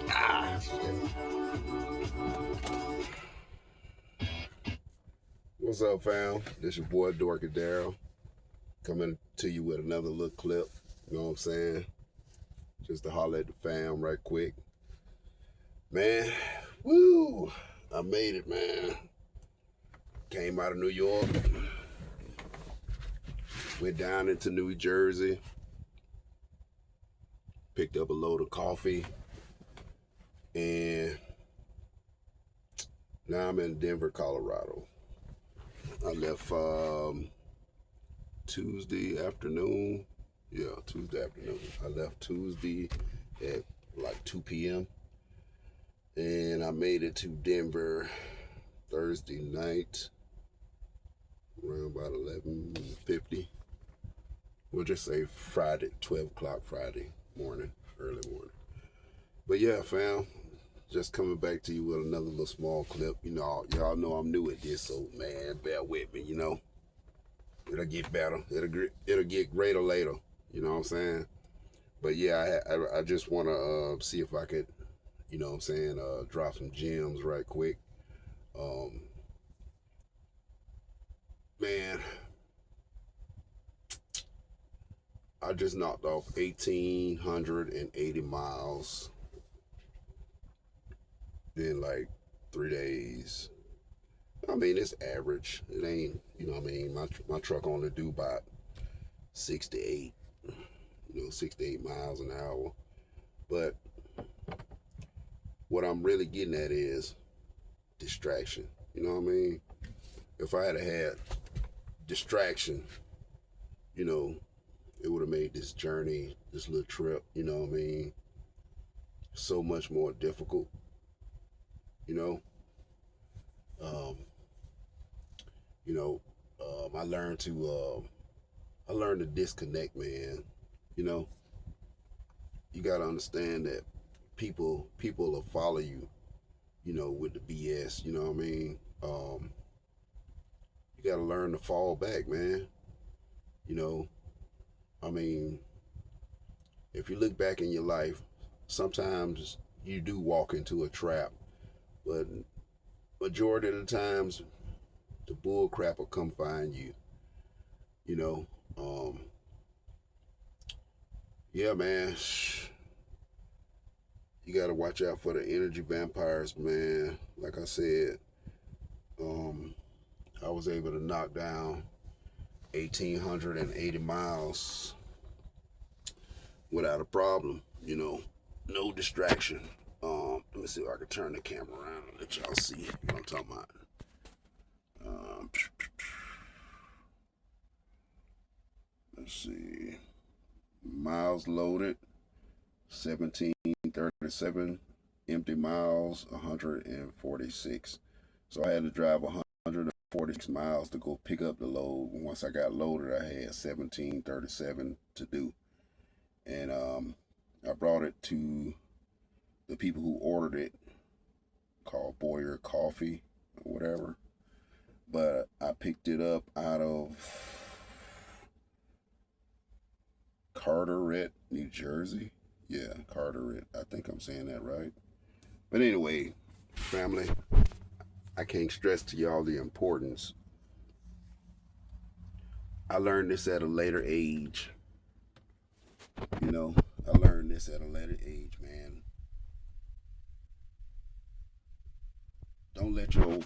Ah, shit. What's up, fam? This your boy Dorky Darrell coming to you with another little clip. You know what I'm saying? Just to holler at the fam right quick. Man, woo! I made it, man. Came out of New York, went down into New Jersey, picked up a load of coffee, and now I'm in Denver, Colorado. I left Tuesday afternoon. Yeah, Tuesday afternoon. I left Tuesday at like 2 p.m. And I made it to Denver Thursday night around about 11:50. We'll just say Friday, 12 o'clock Friday morning, early morning. But yeah, fam, just coming back to you with another little small clip. You know, y'all know I'm new at this, so man, bear with me. You know, it'll get better. It'll get greater later. You know what I'm saying? But yeah, I just want to see if I could, you know what I'm saying, drop some gems right quick. Um, man, I just knocked off 1,880 miles in like 3 days. I mean, it's average. It ain't, you know what I mean? My truck only do about 6 to 8, 6 to 8 miles an hour. But what I'm really getting at is distraction. You know what I mean? If I had distraction, you know, it would have made this journey, this little trip, you know what I mean, so much more difficult, you know. Um, you know, I learned to disconnect, man. You know, you gotta understand that people will follow you, you know, with the BS. You know what I mean? You gotta learn to fall back, man. You know, I mean, if you look back in your life, sometimes you do walk into a trap, but majority of the times the bull crap will come find you. You know, um, yeah, man. You got to watch out for the energy vampires, man. Like I said, um, I was able to knock down 1,880 miles without a problem. You know, no distraction. Let me see if I can turn the camera around and let y'all see what I'm talking about. Um, let's see. Miles loaded, 1,737. Empty miles, 146. So I had to drive 146 miles to go pick up the load. Once I got loaded, I had 1,737 to do. And I brought it to the people who ordered it, called Boyer Coffee or whatever. But I picked it up out of Carteret, New Jersey. Yeah, Carteret. I think I'm saying that right. But anyway, family, I can't stress to y'all the importance. I learned this at a later age. You know, I learned this at a later age, man. Don't let your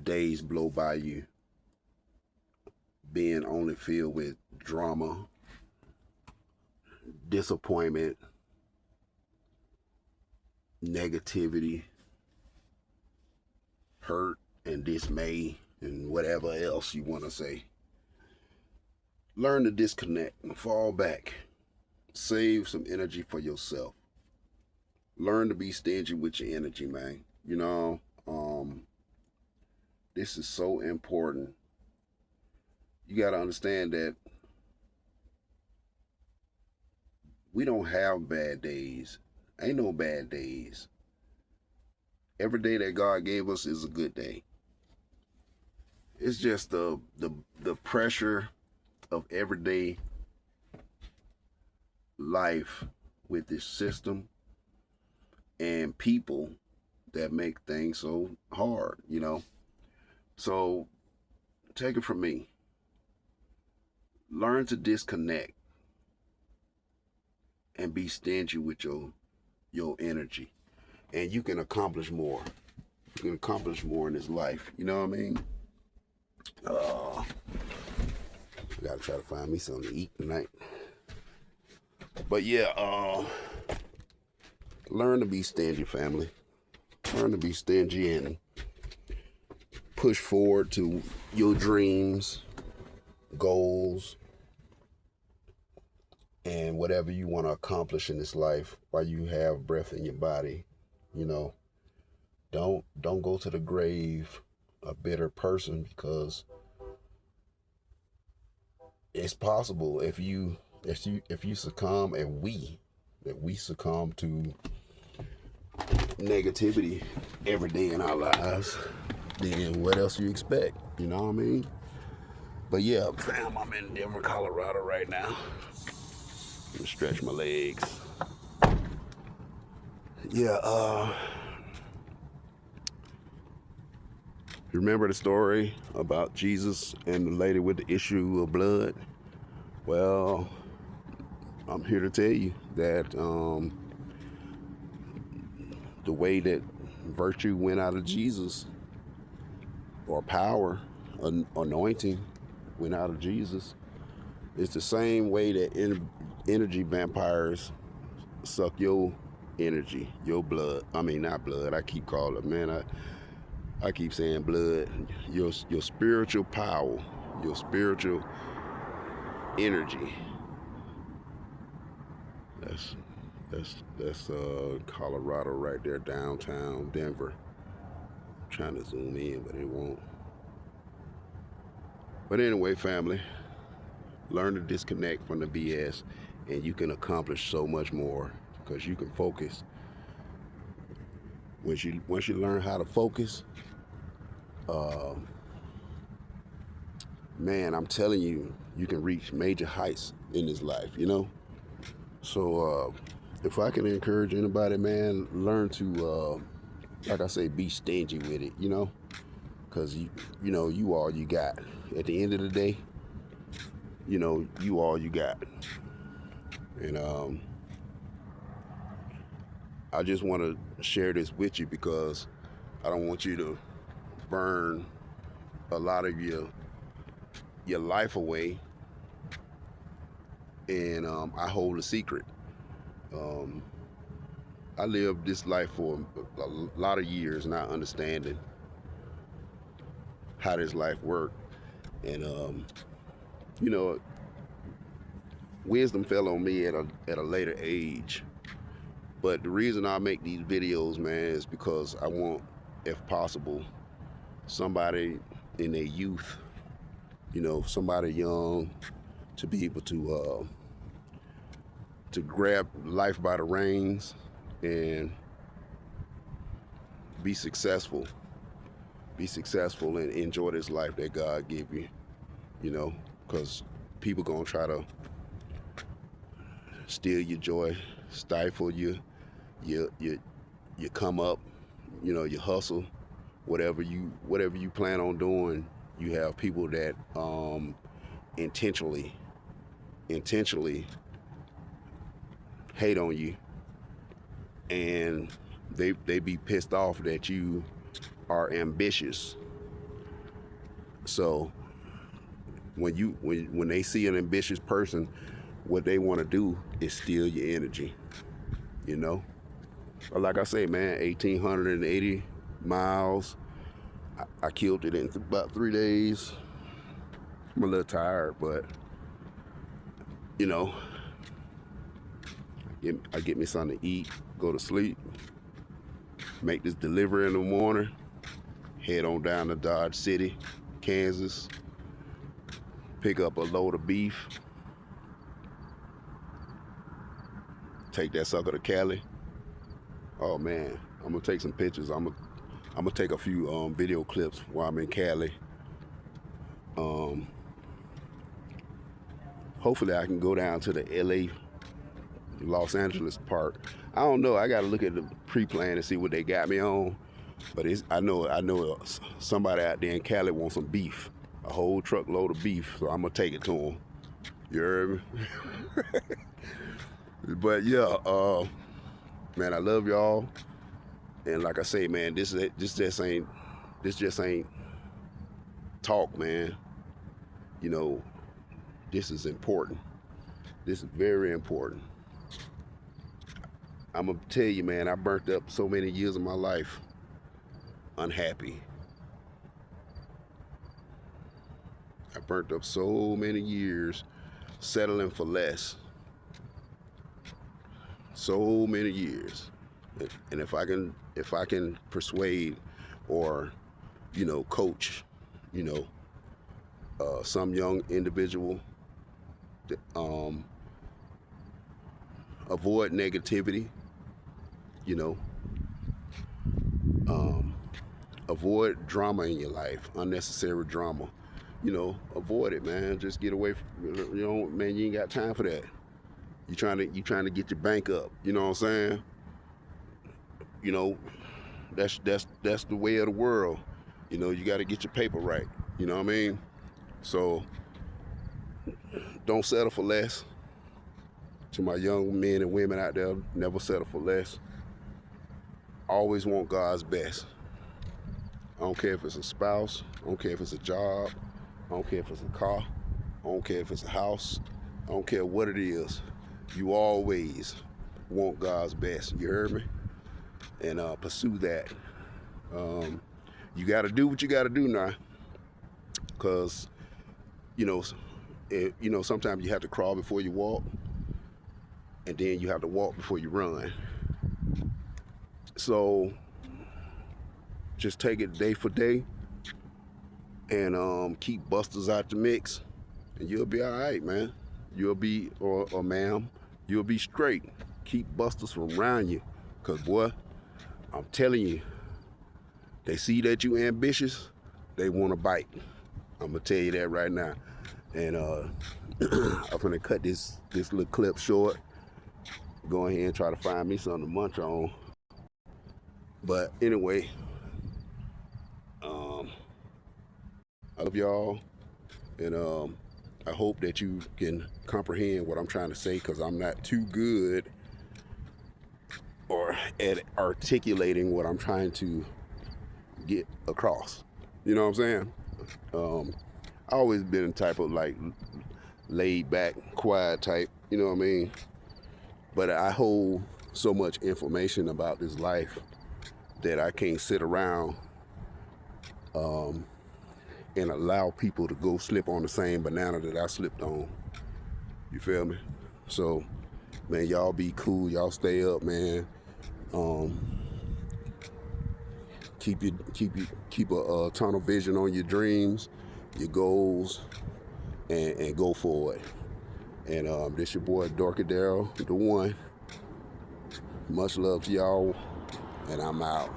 days blow by you being only filled with drama, disappointment, negativity, hurt, and dismay, and whatever else you want to say. Learn to disconnect and fall back. Save some energy for yourself. Learn to be stingy with your energy, man. You know, this is so important. You got to understand that we don't have bad days. Ain't no bad days. Every day that God gave us is a good day. It's just the pressure of every day life with this system and people that make things so hard, you know. So take it from me. Learn to disconnect and be stingy with your energy. And you can accomplish more. You can accomplish more in this life. You know what I mean? I gotta try to find me something to eat tonight. But yeah, learn to be stingy, family. Learn to be stingy and push forward to your dreams, goals, and whatever you want to accomplish in this life while you have breath in your body. You know, don't go to the grave a bitter person, because it's possible if you succumb, and we succumb to negativity every day in our lives, then what else you expect? You know what I mean? But yeah, fam, I'm in Denver, Colorado right now. I'm gonna stretch my legs. Yeah, you remember the story about Jesus and the lady with the issue of blood? Well, I'm here to tell you that the way that virtue went out of Jesus, or power, anointing went out of Jesus, it's the same way that energy vampires suck your energy, your blood. I mean, not blood. I keep calling it, man. I keep saying blood. Your spiritual power, your spiritual energy. That's Colorado right there, downtown Denver. I'm trying to zoom in, but it won't. But anyway, family, learn to disconnect from the BS, and you can accomplish so much more, because you can focus. Once you learn how to focus, man, I'm telling you, you can reach major heights in this life, you know? So if I can encourage anybody, man, learn to, like I say, be stingy with it, you know? Because, you all you got. At the end of the day, you all you got. And I just want to share this with you, because I don't want you to burn a lot of your life away. And I hold a secret. I lived this life for a lot of years, not understanding how this life worked. And you know, wisdom fell on me at a later age. But the reason I make these videos, man, is because I want, if possible, somebody in their youth, somebody young, to be able to grab life by the reins and be successful and enjoy this life that God gave you, because people gonna try to steal your joy, stifle you come up, you hustle, whatever you plan on doing. You have people that intentionally hate on you, and they be pissed off that you are ambitious. So when they see an ambitious person, what they want to do is steal your energy, But like I say, man, 1,880 miles. I killed it in about 3 days. I'm a little tired, but I get me something to eat, go to sleep, make this delivery in the morning, head on down to Dodge City, Kansas, pick up a load of beef, take that sucker to Cali. Oh man, I'm gonna take some pictures. I'm gonna take a few video clips while I'm in Cali. Hopefully I can go down to the LA Los Angeles part. I don't know. I got to look at the pre-plan and see what they got me on. But I know somebody out there in Cali wants some beef, a whole truckload of beef. So I'm gonna take it to them. You heard me? But yeah, man, I love y'all. And like I say, man, this just ain't talk, man. You know, this is important. This is very important. I'm gonna tell you, man, I burnt up so many years of my life unhappy. I burnt up so many years settling for less. So many years. And if I can persuade or, you know, coach, you know, some young individual, avoid negativity, you know, avoid drama in your life, unnecessary drama. You know, avoid it, man. Just get away from, you know, man, you ain't got time for that. You trying to get your bank up, you know what I'm saying? You know, that's the way of the world. You know, you got to get your paper right. You know what I mean? So don't settle for less. To my young men and women out there, never settle for less. Always want God's best. I don't care if it's a spouse. I don't care if it's a job. I don't care if it's a car. I don't care if it's a house. I don't care what it is. You always want God's best. You heard me? And pursue that. You got to do what you got to do now. Because, you know, sometimes you have to crawl before you walk. And then you have to walk before you run. So just take it day for day and keep busters out the mix, and you'll be all right, man. You'll be, or ma'am, you'll be straight. Keep busters from around you, because boy, I'm telling you, they see that you ambitious, they want to bite. I'm gonna tell you that right now. And I'm gonna cut this little clip short. Go ahead and try to find me something to munch on. But anyway, I love y'all, and I hope that you can comprehend what I'm trying to say, because I'm not too good or at articulating what I'm trying to get across. You know what I'm saying? I always been a type of like laid back, quiet type. You know what I mean? But I hold so much information about this life that I can't sit around and allow people to go slip on the same banana that I slipped on. You feel me? So, man, y'all be cool. Y'all stay up, man. Keep a tunnel vision on your dreams, your goals, and go for it. And this your boy Dorkadero, the one. Much love to y'all, and I'm out.